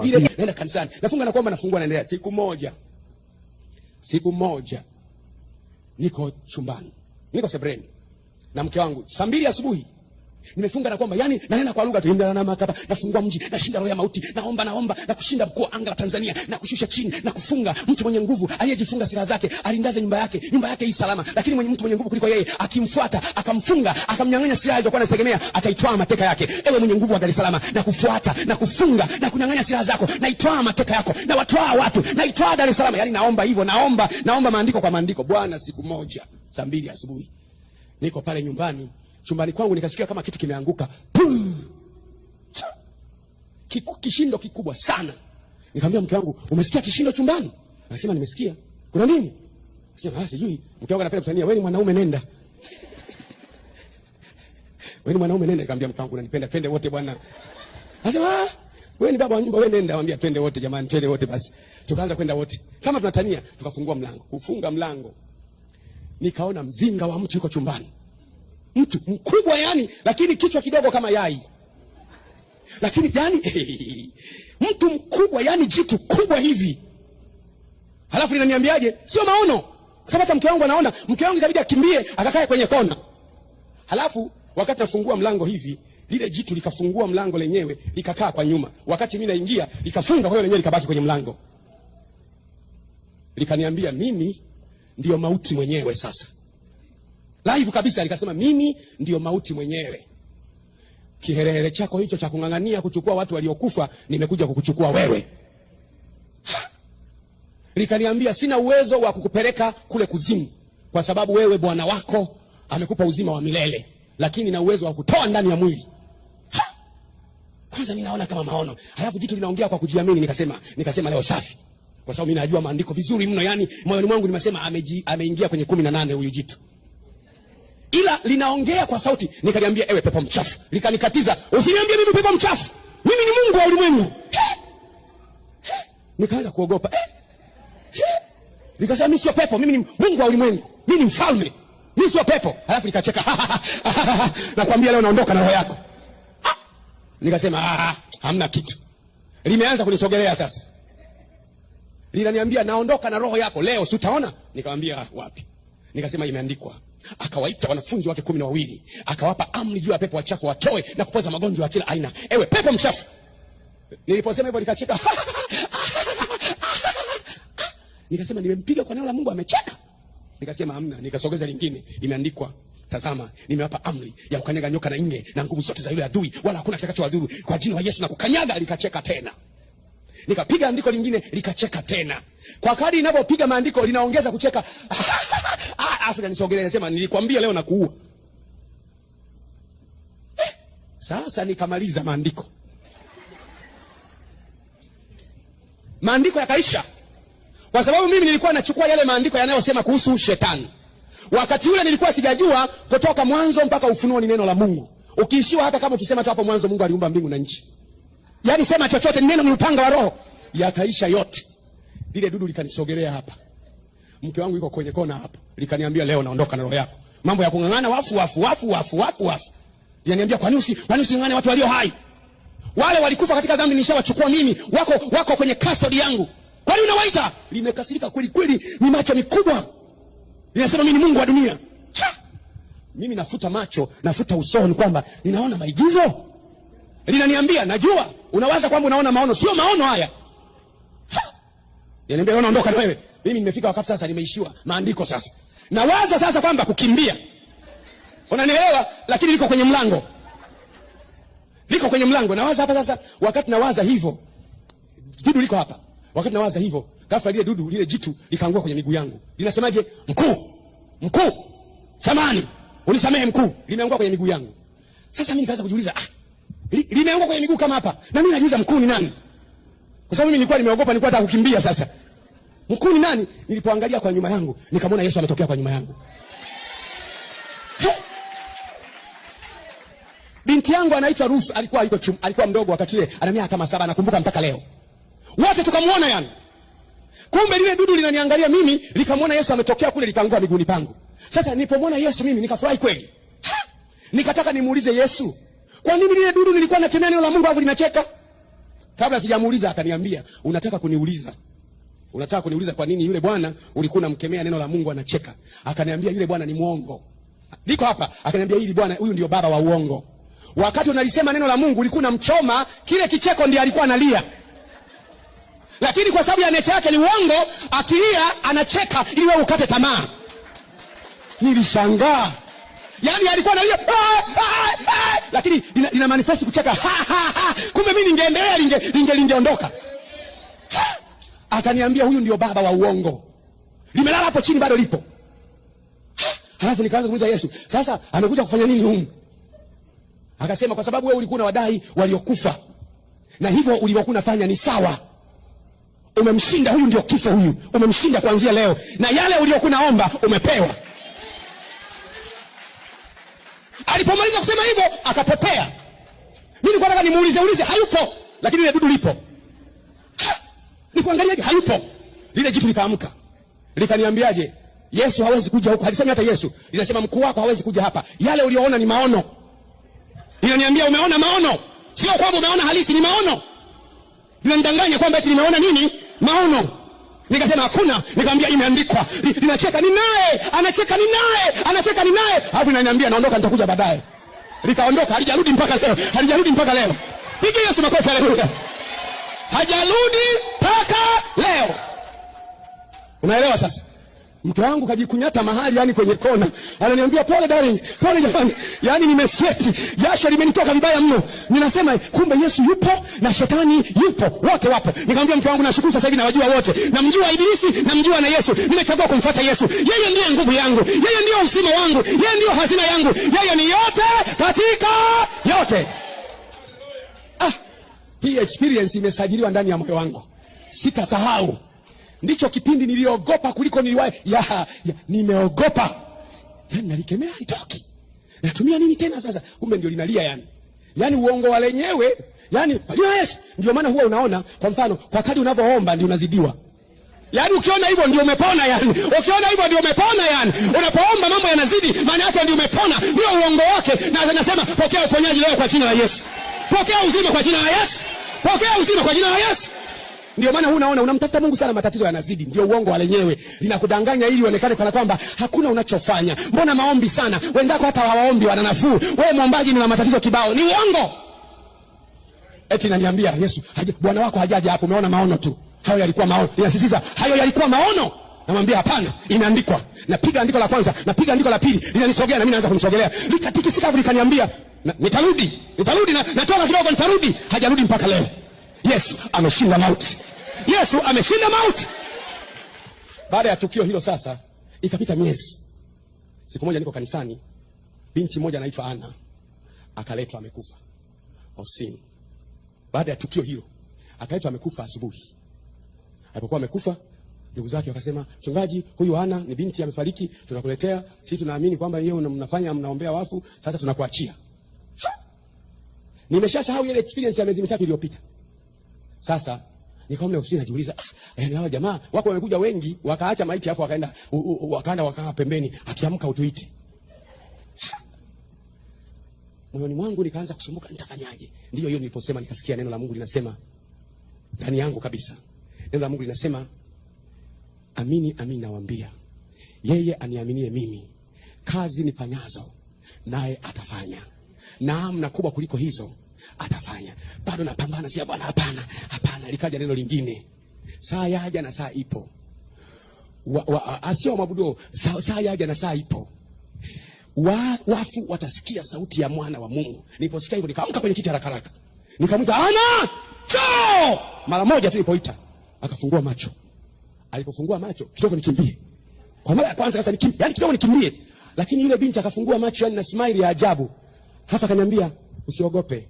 Ile naenda kanisani, nafunga na kuomba, nafungua naendelea. Siku moja niko chumbani, niko sebreni na mke wangu, saa 2 asubuhi. Nimefunga na kuomba, yani nanena kwa lugha tu, inda na makaba, nafungua mji, nashinda roho ya mauti, naomba na kushinda mkuu anga la Tanzania, na kushusha chini na kufunga. Mtu mwenye nguvu aliyejifunga silaha zake alindaze nyumba yake hii salama, lakini mtu mwenye nguvu kuliko yeye akimfuata, akamfunga, akamnyang'anya silaha alizokuwa anazitegemea, ataitwaa mateka yake. Ewe mwenye nguvu wa Dar es Salaam, na kufuata na kufunga na kunyang'anya silaha zako, naitwaa mateka yako, na watwaa watu, naitwaa Dar es Salaam. Yani naomba hivyo, naomba maandiko kwa maandiko. Bwana, siku moja saa 2 asubuhi niko pale nyumbani, chumbani kwangu, nikasikia kama kitu kimeanguka. Kishindo kikubwa sana. Nikamwambia mke wangu, umesikia kishindo chumbani? Anasema nimesikia. Kuna nini? Anasema sijui. Mke wangu anapenda kutania, wewe ni mwanaume, nenda. Wewe ni mwanaume, nenda. Nikamwambia mke wangu, unanipenda, twende wote bwana. Anasema wewe ni baba wa nyumba, wewe nenda. Nikamwambia twende wote jamani, twende wote basi. Tukaanza kwenda wote. Kama tunatania, tukafungua mlango. Kufunga mlango, nikaona mzinga wa mtu yuko chumbani. Mtu mkubwa yani, lakini kichwa kidogo kama yai. Lakini yani mtu mkubwa yani, jitu kubwa hivi. Halafu linaniambiaje? Sio maono. Kwa sababu hata mke wangu anaona. Mke wangu ikabidi akimbie akakae kwenye kona. Halafu wakati nafungua mlango hivi, lile jitu likafungua mlango lenyewe, likakaa kwa nyuma. Wakati mimi naingia, likafunga kwa lenyewe, likabaki kwenye mlango. Likaniambia mimi ndio mauti mwenyewe sasa. Live kabisa, likasema mimi ndio mauti mwenyewe. Kiherehere chako hicho cha kung'ang'ania kuchukua watu waliokufa, nimekuja kukuchukua wewe. Likaniambia sina uwezo wa kukupeleka kule kuzimu, kwa sababu wewe Bwana wako amekupa uzima wa milele, lakini na uwezo wa kutoa ndani ya mwili. Kwanza ninaona kama maono. Halafu jitu linaongea kwa kujiamini, nikasema leo safi. Kwa sababu mimi najua maandiko vizuri mno, yani moyoni mwangu nimesema ameingia kwenye 18 huyu jitu. Ila linaongea kwa sauti. Nikaliambia ewe pepo mchafu. Likanikatiza, usiniambie mimi pepo mchafu. Mimi ni Mungu wa ulimwengu. Nikaanza kuogopa. Nikasema mimi sio pepo, mimi ni Mungu wa ulimwengu. Mimi ni mfalme. Mimi sio pepo. Halafu nikacheka. Nakwambia leo naondoka na roho yako. Nikasema hamna kitu. Limeanza kunisogelea sasa. Linaniambia naondoka na roho yako leo, si utaona? Nikamwambia wapi? Nikasema imeandikwa. Akawaita wanafunzi wake 12, akawapa amri juu ya pepo wachafu watoe na kupoza magonjwa ya kila aina. Ewe pepo mchafu. Niliposema hivyo nikacheka. Nikasema nimempiga kwa neno la Mungu, amecheka. Nikasema hamna, nikasogeza lingine, imeandikwa tazama, nimewapa amri ya kukanyaga nyoka na nge na nguvu zote za yule adui, wala hakuna kitakachowadhuru, kwa jina la Yesu na kukanyaga. Likacheka tena. Nikapiga andiko lingine, likacheka tena. Kwa kadri ninapopiga maandiko linaongeza kucheka. Afu nisogelea, nasema nilikwambia leo nakuua. Sasa nikamaliza maandiko. Maandiko yakaisha. Kwa sababu mimi nilikuwa nachukua yale maandiko yanayosema kuhusu shetani. Wakati ule nilikuwa sijajua kutoka Mwanzo mpaka Ufunuo ni neno la Mungu. Ukiishiwa hata kama ukisema tu hapo mwanzo Mungu aliumba mbingu na nchi. Yaani sema chochote, neno ni upanga wa roho. Yakaisha yote. Lile dudu likanisogelea hapa. Mke wangu yuko kwenye kona hapa. Likaniambia leo naondoka na roho yako. Mambo ya kung'ang'ana wafu. Yaniambia kwa nini using'ang'ane watu walio hai? Wale walikufa katika dhambi nishawachukua mimi. Wako kwenye custody yangu. Kwa nini unawaita? Limekasirika kweli, ni macho mikubwa. Linasema mimi ni Mungu wa dunia. Mimi nafuta macho, nafuta usoni kwamba ninaona maigizo. Linaniambia najua unawaza kwamba unaona maono, sio maono haya. Yaniambia unaondoka na wewe. Mimi nimefika wakati sasa, nimeishiwa maandiko sasa. Nawaza sasa kwamba kukimbia. Unanielewa? Lakini liko kwenye mlango. Nawaza hapa sasa, wakati nawaza hivyo, dudu liko hapa. Wakati nawaza hivyo, ghafla lile jitu likaangua kwenye miguu yangu. Linasemaje? Mkuu. Samahani. Unisamehe mkuu. Limeangua kwenye miguu yangu. Sasa mimi nikaanza kujiuliza, limeangua kwenye miguu kama hapa. Na mimi najiuliza mkuu ni nani? Kwa sababu mimi nilikuwa nimeogopa, nilikuwa nataka kukimbia sasa. Mkuu ni nani? Nilipoangalia kwa nyuma yangu, nikamwona Yesu ametokea kwa nyuma yangu. Binti yangu anaitwa Ruth, alikuwa mdogo wakati ile, ana miaka kama 7, nakumbuka mpaka leo. Wote tukamuona yani. Kumbe lile dudu linaniangalia mimi, likamwona Yesu ametokea kule, likaangua miguuni pangu. Sasa nilipomwona Yesu mimi nikafurahi kweli. Nikataka nimuulize Yesu, kwa nini lile dudu nilikuwa nakemea neno la Mungu afu linacheka? Kabla sijamuuliza akaniambia, unataka kuniuliza kwa nini yule bwana ulikuwa unamkemea neno la Mungu anacheka? Akaniambia yule bwana ni muongo. Niko hapa, akaniambia hili bwana huyu ndio baba wa uongo. Wakati unalisema neno la Mungu ulikuwa unamchoma, kile kicheko ndiye alikuwa analia. Lakini kwa sababu ya nature yake ni uongo, akilia anacheka ili wewe ukate tamaa. Nilishangaa. Yaani alikuwa analia lakini lina manifest kucheka. Kumbe mimi ningeendelea lingeondoka. Akaniambia huyu ndio baba wa uongo. Limelala hapo chini bado lipo. Halafu nikaanza kumuuliza Yesu, sasa amekuja kufanya nini humu? Akasema kwa sababu wewe ulikuwa na wadai waliokufa. Na hivyo ulivyokuwa unafanya ni sawa. Umemshinda, huyu ndio kifo huyu. Umemshinda kuanzia leo. Na yale uliokuwa unaomba umepewa. Alipomaliza kusema hivyo akapotea. Mimi nilikuwa nataka nimuulize hayupo, lakini ile dudu lipo. Nikuangaliaje hayupo. Lile jitu likaamka. Likaniambiaje? Yesu hawezi kuja huko. Alisema hata Yesu. Linasema mkuu wako hawezi kuja hapa. Yale uliyoona ni maono. Linaniambia umeona maono. Sio kwamba umeona halisi, ni maono. Linanidanganya kwamba eti nimeona nini? Maono. Nikasema hakuna. Nikamwambia imeandikwa. Linacheka ni naye. Anacheka ni naye. Anacheka ni naye. Alafu inaniambia naondoka nitakuja baadaye. Likaondoka, halijarudi mpaka leo. Piga Yesu makofi, haleluya. Hajarudi mpaka leo. Unaelewa sasa? Mke wangu kajikunyata mahali yani kwenye kona. Ananiambia pole darling, pole jamani. Yani nimesweti, jasho limenitoka vibaya mno. Ninasema kumbe Yesu yupo na shetani yupo, wote wapo. Nikamwambia mke wangu nashukuru sasa hivi nawajua wote. Namjua Ibilisi, namjua na Yesu. Nimechagua kumfuata Yesu. Yeye ndiye nguvu yangu, yeye ndiye uzima wangu, yeye ndiye hazina yangu. Yeye ni yote katika yote. Hii experience imesajiliwa ndani ya moyo wangu. Sitasahau. Ndicho kipindi niliogopa kuliko niliwahi. Nimeogopa. Yani nalikemea itoki. Natumia nini tena sasa? Kumbe ndio linalia yani. Yani uongo wa lenyewe. Yani Yesu. Ndio maana huwa unaona kwa mfano kwa kadri unavyoomba ndio unazidiwa. Yani ukiona hivyo ndio umepona yani. Ukiona hivyo ndio umepona yani. Unapoomba mambo yanazidi, maana yake ndio umepona. Ndio uongo wake. Na anasema pokea uponyaji leo kwa jina la Yesu. Pokea uzima kwa jina la Yesu. Pokea uzima kwa jina la Yesu. Ndio maana unaona unamtafuta Mungu sana, matatizo yanazidi. Ndio uongo wa lenyewe. Linakudanganya ili uonekane kana kwamba hakuna unachofanya. Mbona maombi sana? Wenzako hata hawaombi wana nafuu. Wewe muombaji ni matatizo kibao. Ni uongo. Eti naniambia Yesu, Bwana wako hajaja hapo, umeona maono tu. Hayo yalikuwa maono. Ninasisitiza, hayo yalikuwa maono. Namwambia hapana, imeandikwa. Napiga andiko la kwanza, napiga andiko la pili, linanisogea na mimi naanza kumsogelea. Likatikisika hapo likaniambia, nitarudi na natoka kidogo nitarudi. Hajarudi mpaka leo. Yesu ameshinda mauti. Yesu ameshinda mauti. Baada ya tukio hilo sasa, ikapita miezi. Siku moja niko kanisani, binti moja anaitwa Ana akaletwa amekufa ofisini. Baada ya tukio hilo, akaletwa amekufa asubuhi. Alipokuwa amekufa, ndugu zake wakasema, "Mchungaji, huyu Ana ni binti amefariki, tunakuletea. Sisi tunaamini kwamba yeye mnaombea wafu, sasa tunakuachia." Nimeshasahau ile experience ya miezi mitatu iliyopita. Sasa nikaomba ofisini najiuliza, hawa jamaa wako wamekuja wengi, wakaacha maiti hapo wakaenda wakaa pembeni, akiamka utuite. Moyoni mwangu nikaanza kusumbuka, nitafanyaje? Ndio hiyo niliposema, nikasikia neno la Mungu linasema ndani yangu kabisa. Neno la Mungu linasema, amini amini nawaambia, yeye aniaminie mimi, kazi nifanyazo naye atafanya, naam na kubwa kuliko hizo atafanya. Bado napambana, si Bwana, hapana. Likaja neno lingine, saa yaja na saa ipo. Asio mabudo, saa yaja na saa ipo. Wafu watasikia sauti ya mwana wa Mungu. Niliposikia hivyo nikaamka kwenye kiti haraka. Nikamwita Ana, "Choo!" Mara moja tu nilipoita, akafungua macho. Alipofungua macho, kidogo nikimbie. Kwa mara ya kwanza sasa yani kidogo nikimbie. Lakini yule binti akafungua macho yani na smile ya ajabu. Halafu akaniambia, "Usiogope.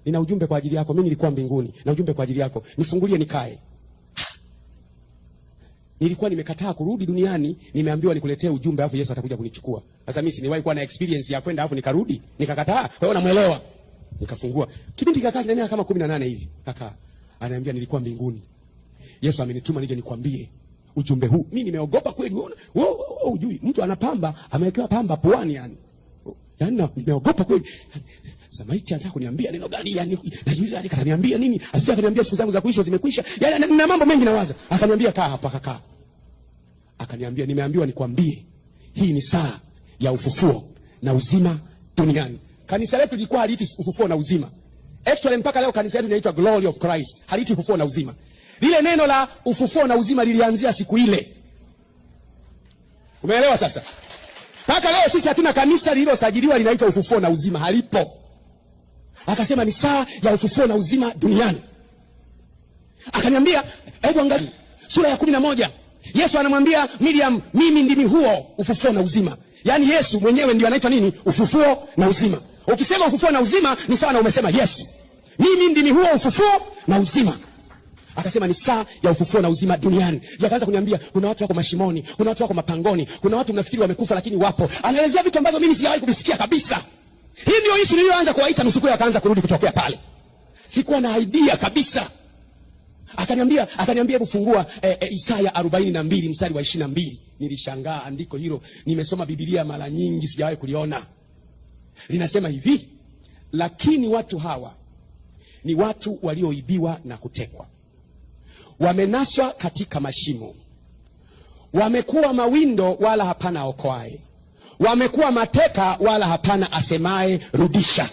Nina ujumbe kwa ajili yako. Mimi nilikuwa mbinguni na ujumbe kwa ajili yako. Nifungulie nikae." Nilikuwa nimekataa kurudi duniani, nimeambiwa nikuletee ujumbe alafu Yesu atakuja kunichukua. Sasa mimi siniwahi kuwa na experience ya kwenda alafu nikarudi, nikakataa. Kwa hiyo namuelewa. Nikafungua. Kipindi kikakaa kinania kama 18 hivi. Kaka ananiambia nilikuwa mbinguni. Yesu amenituma nije nikwambie ujumbe huu. Mimi nimeogopa kweli. Wewe hujui mtu anapamba, amewekewa pamba puani yani. Yaani nimeogopa kweli. Sasa maiti anataka kuniambia neno gani yani? Najiuliza akaniambia nini? Asije akaniambia siku zangu za kuishi zimekwisha. Yaani na mambo mengi nawaza. Akaniambia kaa hapa, akakaa. Akaniambia nimeambiwa nikwambie hii ni saa ya ufufuo na uzima duniani. Kanisa letu lilikuwa haliiti ufufuo na uzima. Actually mpaka leo kanisa letu linaitwa Glory of Christ. Haliiti ufufuo na uzima. Lile neno la ufufuo na uzima lilianzia siku ile. Umeelewa sasa? Mpaka leo sisi hatuna kanisa lililosajiliwa linaitwa ufufuo na uzima, halipo. Akasema ni saa ya ufufuo na uzima duniani. Akaniambia, hebu angalia sura ya 11. Yesu anamwambia Miriam, mimi ndimi huo ufufuo na uzima. Yaani Yesu mwenyewe ndio anaitwa nini? Ufufuo na uzima. Ukisema ufufuo na uzima ni sawa na umesema Yesu. Mimi ndimi huo ufufuo na uzima. Akasema ni saa ya ufufuo na uzima duniani. Yakaanza kuniambia kuna watu wako mashimoni, kuna watu wako mapangoni, kuna watu mnafikiri wamekufa lakini wapo. Anaelezea vitu ambavyo mimi sijawahi kuvisikia kabisa. Hii ndio issue niliyoanza kuwaita misukuyo, akaanza kurudi kutokea pale. Sikuwa na idea kabisa. Akaniambia hebu fungua Isaya 42 mstari wa 22. Nilishangaa andiko hilo. Nimesoma Biblia mara nyingi sijawahi kuliona. Linasema hivi: lakini watu hawa ni watu walioibiwa na kutekwa. Wamenaswa katika mashimo. Wamekuwa mawindo wala hapana okoaye. Wamekuwa mateka wala hapana asemaye rudisha.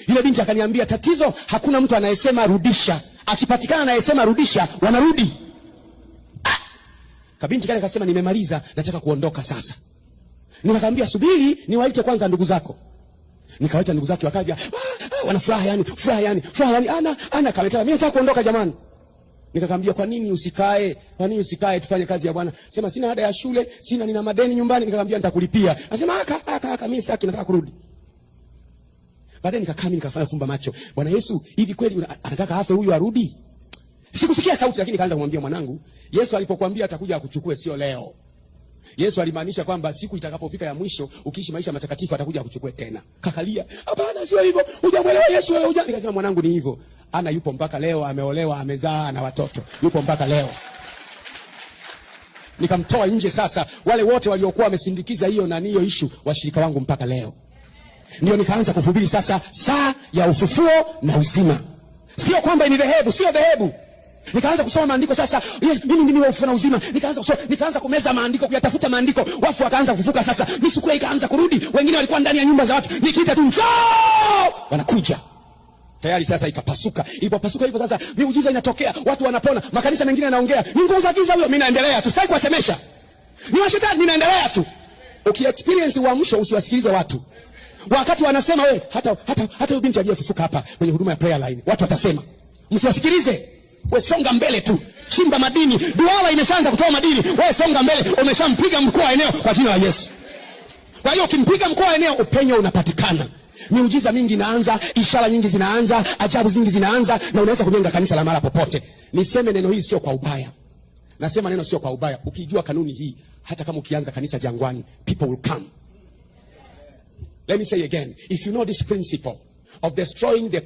Yule binti akaniambia tatizo hakuna mtu anayesema rudisha. Akipatikana anayesema rudisha wanarudi. Kabinti kale akasema nimemaliza, nataka kuondoka sasa. Nikamwambia subiri niwaite kwanza ndugu zako. Nikawaita ndugu zake wakaja. Wana furaha yani. Ana kaleta mimi nataka kuondoka jamani. Nikamwambia kwa nini usikae? Kwa nini usikae tufanye kazi ya Bwana? Sema sina ada ya shule, nina madeni nyumbani. Nikamwambia nitakulipia. Anasema aka mimi sitaki, nataka kurudi. Baadaye nikakaa mimi nikafanya fumba macho. Bwana Yesu, hivi kweli anataka afe huyu arudi? Sikusikia sauti lakini kaanza kumwambia mwanangu, Yesu alipokuambia atakuja akuchukue sio leo. Yesu alimaanisha kwamba siku itakapofika ya mwisho ukiishi maisha matakatifu atakuja akuchukue tena. Kakalia, hapana sio hivyo. Hujamwelewa Yesu wewe huja. Nikasema mwanangu ni hivyo. Ana yupo mpaka leo, ameolewa, amezaa na watoto. Yupo mpaka leo. Nikamtoa nje sasa wale wote waliokuwa wamesindikiza hiyo na hiyo issue, washirika wangu mpaka leo. Ndio nikaanza kuhubiri sasa saa ya ufufuo na uzima. Sio kwamba ni dhehebu, sio dhehebu. Nikaanza kusoma maandiko sasa. Yes, mimi ndimi ufufuo na uzima. Nikaanza kumeza maandiko, kuyatafuta maandiko. Wafu wakaanza kufufuka sasa. Misukuyo ikaanza kurudi. Wengine walikuwa ndani ya nyumba za watu. Nikiita tu njoo, wanakuja. Tayari sasa ikapasuka. Ilipopasuka hivyo sasa miujiza inatokea. Watu wanapona. Makanisa mengine yanaongea. Ni nguvu za giza huyo, mimi naendelea tu. Sitaki kuwasemesha. Ni wa shetani, mimi naendelea tu. Ukiexperience uamsho usiwasikilize watu. Wakati wanasema wewe hata binti aliyefufuka hapa kwenye huduma ya prayer line, watu watasema. Msiwasikilize. Wewe songa mbele tu. Chimba madini. Duara imeshaanza kutoa madini. Wewe songa mbele. Umeshampiga mkuu wa eneo kwa jina la Yesu. Kwa hiyo ukimpiga mkuu wa eneo upenyo unapatikana. Miujiza mingi inaanza, ishara nyingi zinaanza, ajabu nyingi zinaanza na unaweza kujenga kanisa la mara popote. Niseme neno hili sio kwa ubaya. Nasema neno sio kwa ubaya. Ukijua kanuni hii, hata kama ukianza kanisa jangwani, people will come. Let me say again, if you know this principle of destroying the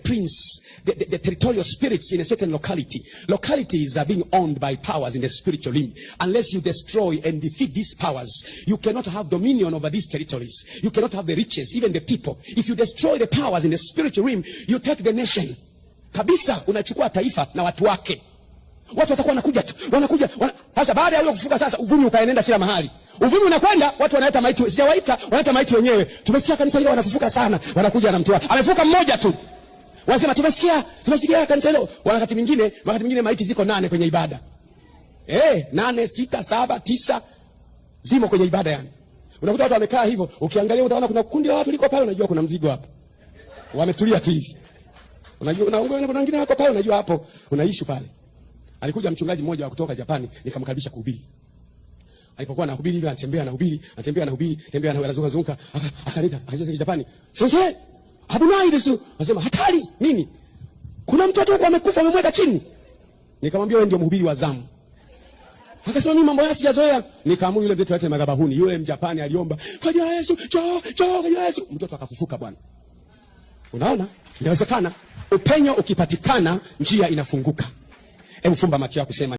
the territorial spirits in a certain locality. Localities are being owned by powers in the spiritual realm. Unless you destroy and defeat these powers, you cannot have dominion over these territories. You cannot have the riches, even the people. If you destroy the powers in the spiritual realm, you take the nation. Kabisa, unachukua taifa na watu wake. Watu watakuwa wanakuja. Sasa baada ya hiyo kufuka sasa uvumi ukaenenda kila mahali. Uvumi unakwenda, watu wanaita maiti, sijawaita, wanaita maiti wenyewe. Tumesikia kanisa hilo wanafufuka sana, wanakuja na mtu wao. Amefuka mmoja tu. Wanasema tumesikia kanisa hilo. Wakati mwingine maiti ziko 8 kwenye ibada. 8, 6, 7, 9 zimo kwenye ibada yani. Unakuta watu wamekaa hivyo, ukiangalia utaona kuna kundi la watu liko pale, unajua kuna mzigo hapo. Wametulia tu hivi. Unajua kuna wengine wako pale, unajua hapo unaishi pale. Alikuja mchungaji mmoja wa kutoka Japani, nikamkaribisha kuhubiri. Alipokuwa anahubiri hivi anatembea anazunguka akaleta akaanza Japani. Sasa habunai desu. Anasema hatari nini? Kuna mtoto huko amekufa amemweka chini. Nikamwambia wewe ndio mhubiri wa zamu. Akasema mimi mambo haya sijazoea. Nikaamuru yule mtoto wake madhabahuni. Yule Mjapani aliomba, "Kwa jina la Yesu, njoo, kwa jina la Yesu." Mtoto akafufuka bwana. Unaona? Inawezekana. Upenyo ukipatikana, njia inafunguka. Hebu fumba macho yako kusema